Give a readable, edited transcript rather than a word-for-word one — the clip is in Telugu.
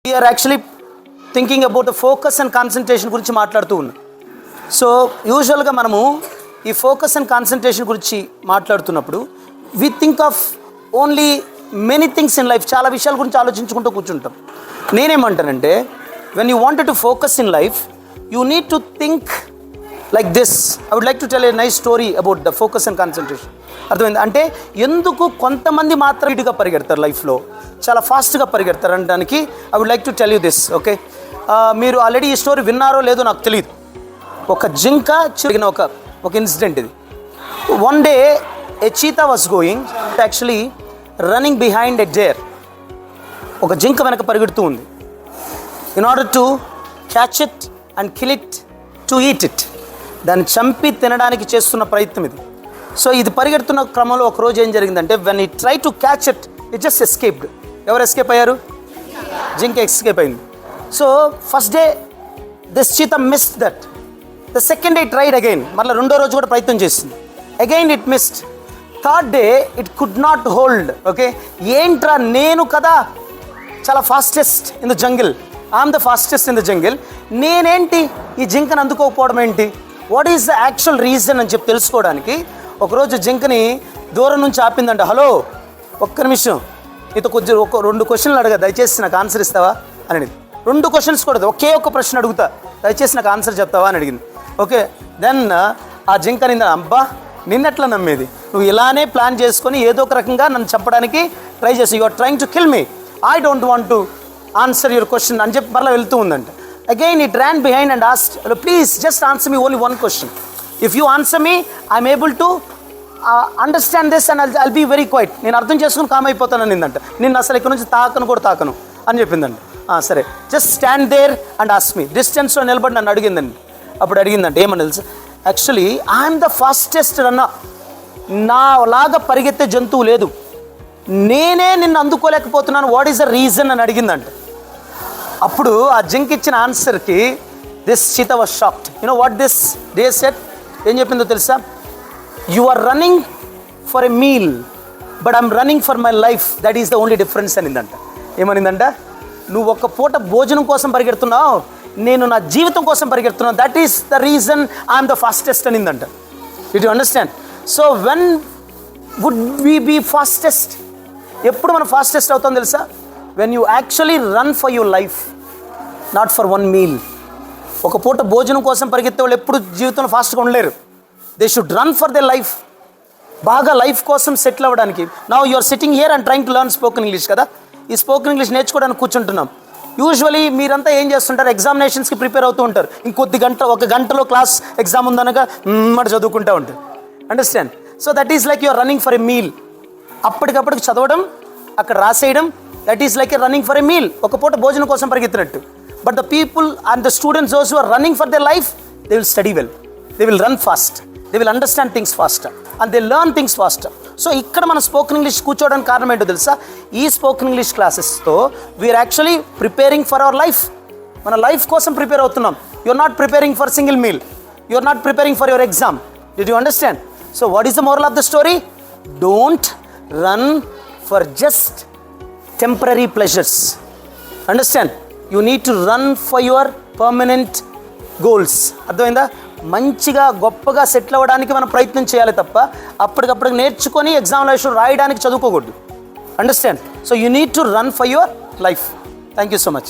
We are actually thinking about the focus and concentration గురించి మాట్లాడుతూ ఉన్నాం. సో యూజువల్గా మనము ఈ ఫోకస్ అండ్ కాన్సన్ట్రేషన్ గురించి మాట్లాడుతున్నప్పుడు we think of only many things in life. చాలా విషయాల గురించి ఆలోచించుకుంటూ కూర్చుంటాం. నేనేమంటానంటే when you wanted to focus in life you need to think like this. I would like to tell a nice story about the focus and concentration. అర్థమైంది? అంటే ఎందుకు కొంతమంది మాత్రం ఇటుగా పరిగెడతారు, లైఫ్లో చాలా ఫాస్ట్గా పరిగెడతారు అనడానికి I would like to tell you this. Okay, మీరు ఆల్రెడీ ఈ స్టోరీ విన్నారో లేదో నాకు తెలియదు. ఒక జింక జరిగిన ఒక ఇన్సిడెంట్ ఇది. One day A cheetah was going actually running behind a dare. ఒక జింక వెనక పరిగెడుతూ ఉంది. In order to catch it and kill it to eat it. దాన్ని చంపి తినడానికి చేస్తున్న ప్రయత్నం ఇది. సో ఇది పరిగెడుతున్న క్రమంలో ఒకరోజు ఏం జరిగిందంటే వెన్ ఈ try to catch it it just escaped. ఎవరు ఎస్కేప్ అయ్యారు? జింక ఎస్కేప్ అయింది. So first day this cheetah missed that. The second day tried again. మళ్ళీ రెండో రోజు కూడా ప్రయత్నం చేసింది. Again it missed. Third day it could not hold. Okay, ఏంట్రా నేను కదా చాలా fastest in the jungle, I'm the fastest in the jungle, నేనేంటి ఈ జింకను అందుకోకపోవడం ఏంటి, what is the actual reason అని చెప్పి తెలుసుకోవడానికి ఒకరోజు జింకని దూరం నుంచి ఆపిందంట. హలో, ఒక్క నిమిషం, నీతో కొంచెం రెండు క్వశ్చన్లు అడగా, దయచేసి నాకు ఆన్సర్ ఇస్తావా అని అడిగింది. 2 క్వశ్చన్స్ కూడా, ఒకే ఒక ప్రశ్న అడుగుతా, దయచేసి నాకు ఆన్సర్ చెప్తావా అని అడిగింది. ఓకే, దెన్ ఆ జింక నిందా, అబ్బా నిన్నెట్లా నమ్మేది, నువ్వు ఇలానే ప్లాన్ చేసుకొని ఏదో ఒక రకంగా నన్ను చెప్పడానికి ట్రై చేసి you are trying to kill me, I don't want to answer your question అని చెప్పి మరలా వెళ్తూ ఉందంట. Again it ran behind and asked, please just answer me only 1 question. If you answer me I'm able to understand this and I'll be very quiet. నేను అర్థం చేసుకుని కామ్ అయిపోతానని నిందంట. నిన్ను అసలు ఇక్కడ నుంచి తాకను అని చెప్పిందండి. సరే, just stand there and ask me. డిస్టెన్స్లో నిలబడి నన్ను అడిగిందండి. అప్పుడు అడిగిందంటే ఏమని తెలుసు, actually I'm the fastest runner, నా లాగా పరిగెత్తే జంతువు లేదు, నేనే నిన్ను అందుకోలేకపోతున్నాను, వాట్ ఈస్ ద రీజన్ అని అడిగిందంట. అప్పుడు ఆ జింక్ ఇచ్చిన ఆన్సర్కి this cheetah was shocked. You know what this deer said? ఏం చెప్పిందో తెలుసా? You are running for a meal but I'm running for my life, that is the only difference అనిందంట. ఏమనిందంట? నువ్వు ఒక్క పూట భోజనం కోసం పరిగెడుతున్నావు, నేను నా జీవితం కోసం పరిగెడుతున్నాను, that is the reason I'm the fastest అనిందంట. Did you understand? So when would we be fastest? ఎప్పుడు మనం ఫాస్టెస్ట్ అవుతాం తెలుసా? When you actually run for your life, not for 1 meal. ఒక పూట భోజనం కోసం పరిగెత్తే వాళ్ళు ఎప్పుడు జీవితంలో ఫాస్ట్గా ఉండలేరు. They should run for they life. బాగా లైఫ్ కోసం సెటిల్ అవ్వడానికి. Now you are sitting here and trying to learn spoken English కదా. ఈ స్పోకెన్ ఇంగ్లీష్ నేర్చుకోవడానికి కూర్చుంటున్నాం. యూజువలీ మీరంతా ఏం చేస్తుంటారు? ఎగ్జామినేషన్స్కి ప్రిపేర్ అవుతూ ఉంటారు. ఒక గంటలో క్లాస్ ఎగ్జామ్ ఉందనగా మరి చదువుకుంటూ ఉంటారు. Understand? So that is like you are running for a meal. అప్పటికప్పటికి చదవడం, అక్కడ రాసేయడం, that is like a running for a meal. ఒక పూట భోజనం కోసం పరిగెత్తినట్టు. But the people and the students those who are running for their life, they will study well, they will run fast, they will understand things faster and they learn things faster. So ఇక్కడ మన స్పోకెన్ ఇంగ్లీష్ కూర్చోవడానికి కారణం ఏంటో తెలుసా? ఈ స్పోకెన్ ఇంగ్లీష్ క్లాసెస్తో we are actually preparing for our life. మన లైఫ్ కోసం ప్రిపేర్ అవుతున్నాం. You are not preparing for single meal, you are not preparing for your exam. Did you understand? So what is the moral of the story? Don't run for just temporary pleasures. Understand? You need to run for your permanent goals. అర్థమైందా? మంచిగా గొప్పగా సెటిల్ అవ్వడానికి మనం ప్రయత్నం చేయాలి తప్ప అప్పటికప్పుడు నేర్చుకొని ఎగ్జామినేషన్ రాయడానికి చదువుకోకూడదు. Understand? So you need to run for your life. Thank you so much.